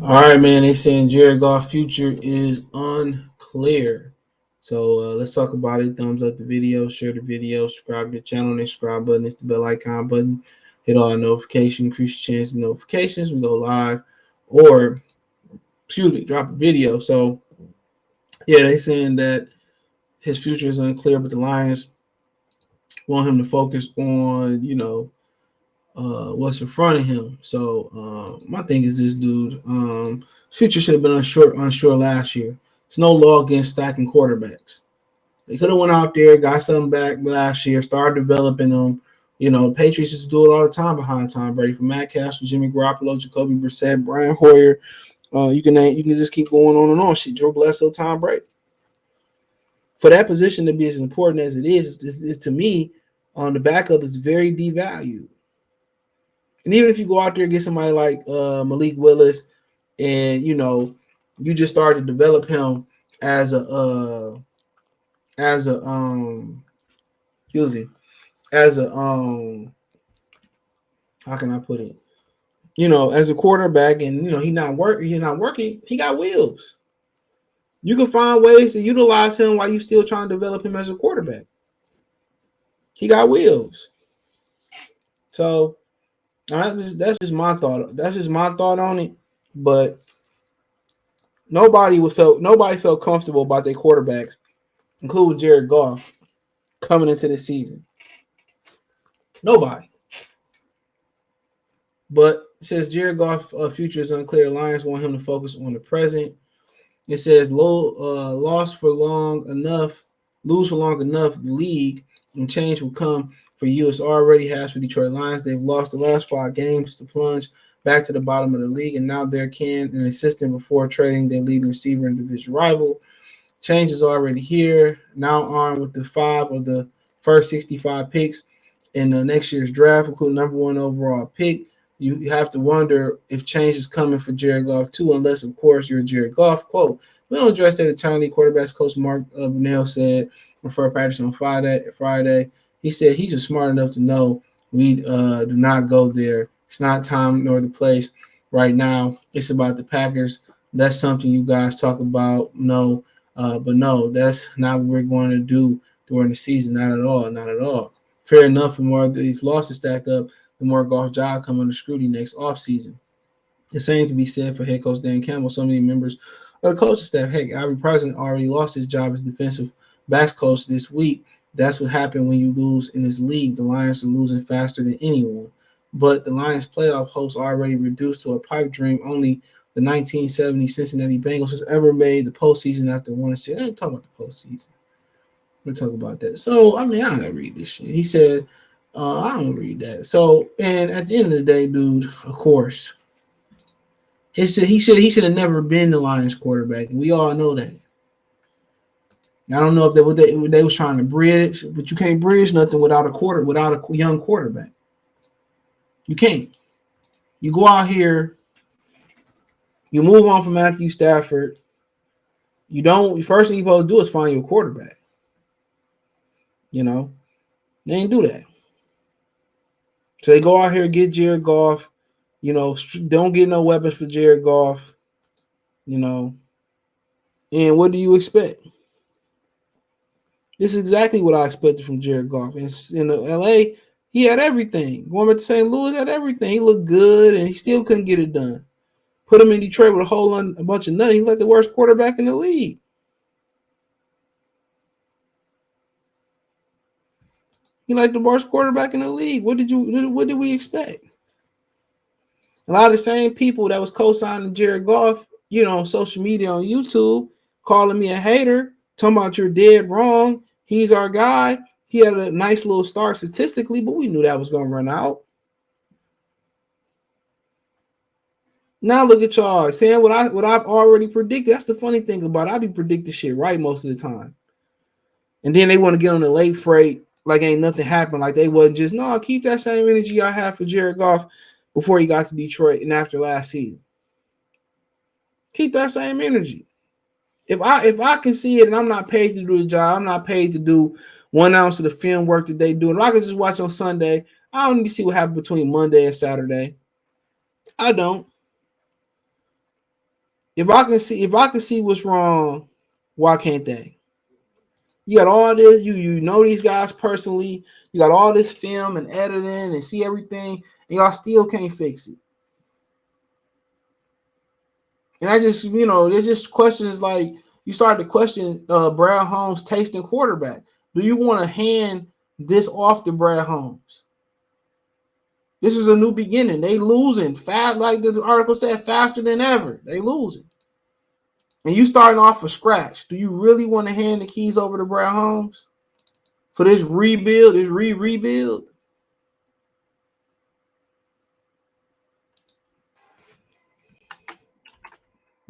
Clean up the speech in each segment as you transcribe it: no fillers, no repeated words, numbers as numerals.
All right, man. They saying Jared Goff future is unclear. So let's talk about it. Thumbs up the video, share the video, subscribe to the channel, and the subscribe button. It's the bell icon button. Hit all notifications, increase your chance of notifications. We go live, or drop a video. So yeah, they saying that his future is unclear, but the Lions want him to focus on what's in front of him. So my thing is this dude. Future should have been unsure last year. It's no law against stacking quarterbacks. They could have went out there, got something back last year, started developing them. Patriots used to do it all the time behind Tom Brady. From Matt Castle, Jimmy Garoppolo, Jacoby Brissett, Brian Hoyer. You can just keep going on and on. Drew Bledsoe, Tom Brady. For that position to be as important as it is to me, on the backup is very devalued. And even if you go out there and get somebody like Malik Willis, and you just start to develop him as a how can I put it? As a quarterback, and he's not working, he got wheels. You can find ways to utilize him while you still trying to develop him as a quarterback. He got wheels. So that's just my thought. That's just my thought on it. But nobody felt comfortable about their quarterbacks, including Jared Goff, coming into this season. Nobody. But it says Jared Goff future is unclear. Lions want him to focus on the present. It says lose for long enough, the league and change will come for you. It already has for Detroit Lions. They've lost the last 5 games to plunge back to the bottom of the league, and now they're an assistant before trading their leading receiver and division rival. Change is already here. Now armed with the 5 of the first 65 picks in the next year's draft, including number 1 overall pick. You have to wonder if change is coming for Jared Goff too, unless, of course, you're Jared Goff. Quote, we don't address that eternally, quarterbacks coach Mark Brunell said before practice on Friday. He said he's just smart enough to know we do not go there. It's not time nor the place right now. It's about the Packers. That's something you guys talk about. No, but no, that's not what we're going to do during the season. Not at all. Fair enough. The more these losses stack up, the more Goff job come under scrutiny next offseason. The same can be said for head coach Dan Campbell. So many members of the coaching staff. Heck, Albie President already lost his job as defensive backs coach this week. That's what happened when you lose in this league. The Lions are losing faster than anyone. But the Lions' playoff hopes are already reduced to a pipe dream. Only the 1970 Cincinnati Bengals has ever made the postseason after 1-6. I don't talk about the postseason. We'll talk about that. So, I don't read this shit. He said, I don't read that. So, and at the end of the day, dude, of course, he should have never been the Lions quarterback. We all know that. I don't know if they was trying to bridge, but you can't bridge nothing without a young quarterback. You can't. You go out here, you move on from Matthew Stafford. First thing you're supposed to do is find your quarterback. They ain't do that. So they go out here and get Jared Goff. Don't get no weapons for Jared Goff. And what do you expect? This is exactly what I expected from Jared Goff. In LA, he had everything. Going back to St. Louis, had everything. He looked good, and he still couldn't get it done. Put him in Detroit with a bunch of nothing. He's like the worst quarterback in the league. What did we expect? A lot of the same people that was co-signing Jared Goff, on social media, on YouTube, calling me a hater, talking about you're dead wrong. He's our guy. He had a nice little start statistically, but we knew that was going to run out. Now look at y'all saying what I've already predicted. That's the funny thing about it. I be predicting shit right most of the time. And then they want to get on the late freight like ain't nothing happened. Like they wasn't just, no, keep that same energy I had for Jared Goff before he got to Detroit and after last season. Keep that same energy. If I can see it and I'm not paid to do the job, I'm not paid to do 1 ounce of the film work that they do. And if I can just watch on Sunday, I don't need to see what happened between Monday and Saturday. I don't. If I can see what's wrong, why can't they? You got all this, you know these guys personally, you got all this film and editing and see everything, and y'all still can't fix it. And I just, there's just questions like you start to question Brad Holmes' taste in quarterback. Do you want to hand this off to Brad Holmes? This is a new beginning. They losing fast, like the article said, faster than ever. They losing. And you starting off from scratch. Do you really want to hand the keys over to Brad Holmes for this rebuild, this rebuild?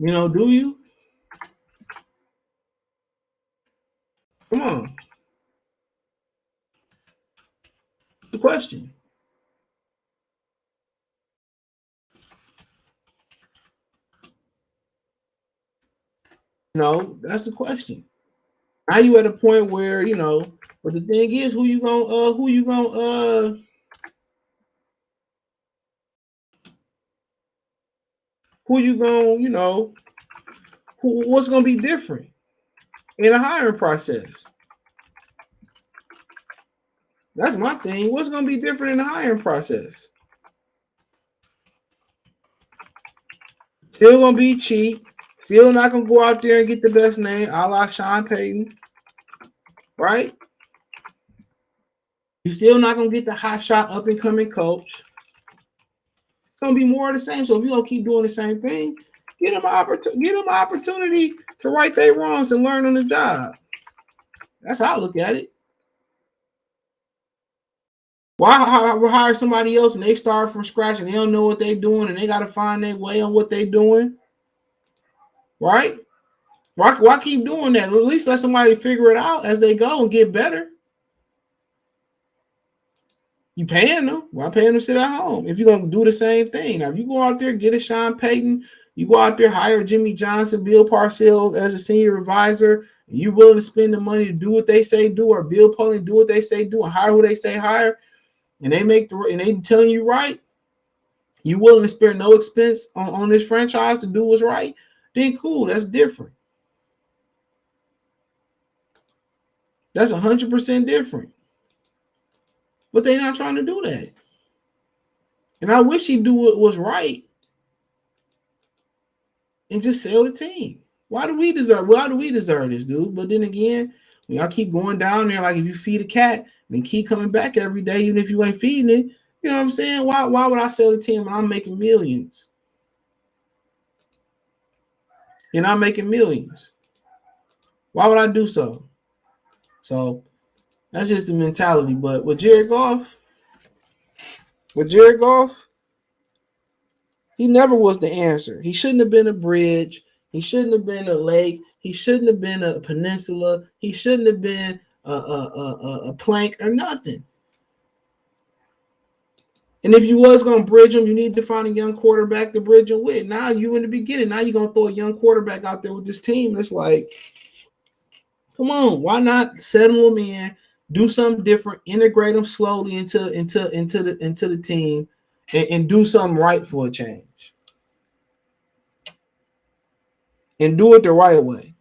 Do you? Come on. The question. That's the question. Now you at a point where, but the thing is, who you gonna what's gonna be different in the hiring process? That's my thing. What's gonna be different in the hiring process? Still gonna be cheap. Still not gonna go out there and get the best name, a la Sean Payton, right? You're still not gonna get the hot shot up and coming coach. It's gonna be more of the same. So if you're gonna keep doing the same thing, get them an opportunity to right their wrongs and learn on the job. That's how I look at it. Why hire somebody else and they start from scratch and they don't know what they're doing and they got to find their way on what they're doing? Right? Why keep doing that? At least let somebody figure it out as they go and get better. You paying them. Why paying them to sit at home? If you're going to do the same thing. Now, if you go out there, get a Sean Payton, you go out there, hire Jimmy Johnson, Bill Parcells as a senior advisor, and you're willing to spend the money to do what they say do, or Bill Polian do what they say do, and hire who they say hire, and they telling you right, you willing to spare no expense on this franchise to do what's right, then cool, that's different. That's 100% different. But they're not trying to do that. And I wish he'd do what was right and just sell the team. Why do we deserve this, dude? But then again, when y'all keep going down there, like if you feed a cat and keep coming back every day, even if you ain't feeding it, you know what I'm saying? Why would I sell the team when I'm making millions? And I'm making millions. Why would I do so? So that's just the mentality. But with Jared Goff, he never was the answer. He shouldn't have been a bridge. He shouldn't have been a lake. He shouldn't have been a peninsula. He shouldn't have been a plank or nothing. And if you was going to bridge him, you need to find a young quarterback to bridge him with. Now you in the beginning. Now you're going to throw a young quarterback out there with this team. It's like, come on, why not settle him in, do something different, integrate them slowly into the team, and do something right for a change. And do it the right way.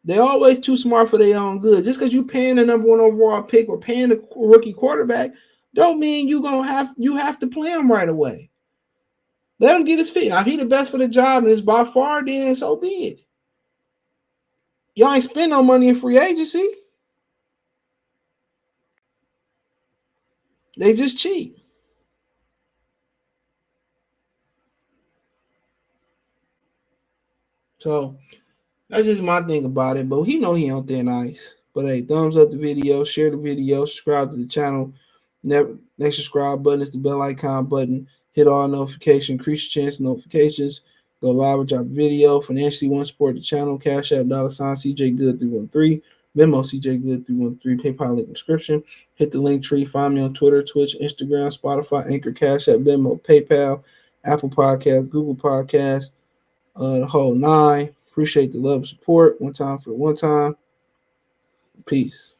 They're always too smart for their own good. Just because you paying the number 1 overall pick or paying the rookie quarterback, don't mean you have to play him right away. Let him get his feet. Now, if he the best for the job and it's by far, then so be it. Y'all ain't spend no money in free agency. They just cheap. So that's just my thing about it. But he know he out there nice. But hey, thumbs up the video, share the video, subscribe to the channel. Next subscribe button is the bell icon button. Hit all notifications, increase your chance of notifications. Go live or drop a video. Financially want to support the channel. Cash App $sign CJ Good 313. Venmo CJ Good 313. PayPal link description. Hit the link tree. Find me on Twitter, Twitch, Instagram, Spotify, Anchor, Cash App, Venmo, PayPal, Apple Podcasts, Google Podcasts, the whole 9. Appreciate the love and support. One time for one time. Peace.